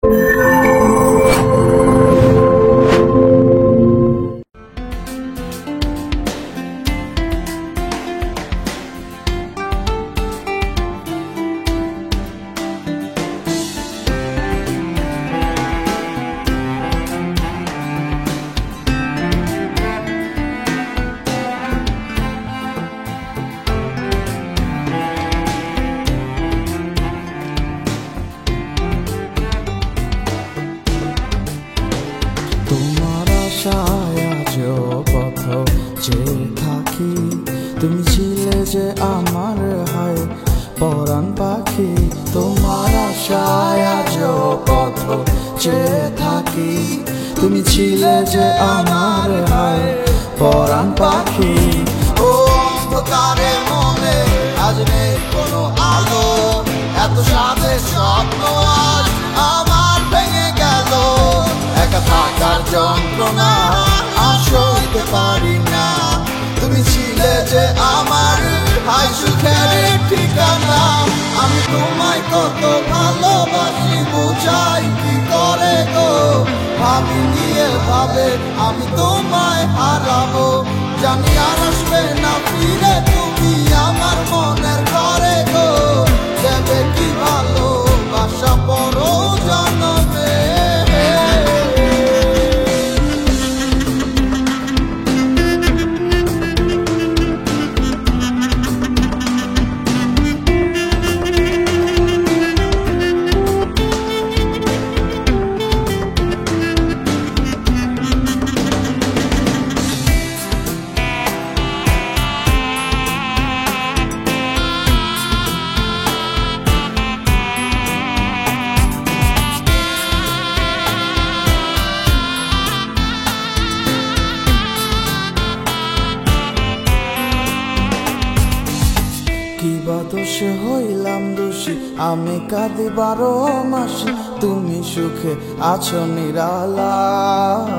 তোমার আশায় আজও পথ চেয়ে থাকি, তুমি ছিলে যে আমার হায় পরাণ পাখি। তোমার আশায় আজও পথ চেয়ে থাকি, তুমি ছিলে যে আমার হায় পরাণ পাখি। ও অন্ধকারে মনে আজ নেই কোনো আলো, এত সাথে স্বপ্ন আজ আমার ভেঙে গেল। একা থাকার যন্ত্রণা আর সইতে পারি না, তুমি ছিলে যে আমার হাই সুখের ঠিকানা। আমি তোমায় কত ভালোবাসি বুঝাই কি করে গো, ভাবিনি এভাবে আমি তোমায় হারাবো। জানি আর আসবে না ফিরে তুমি আমার মনের ঘরে গো, দেবে কি ভালোবাসা পর জন্মে। কিবা দোষে হইলাম দোষী আমি কাঁদি 12 মাসে, তুমি সুখে আছো নিরালায়।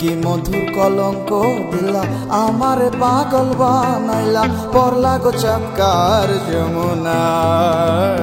কি মধুর কলঙ্ক দিলা আমারে পাগল বানাইলা, পড়লা গো চাপকার যমুনায়।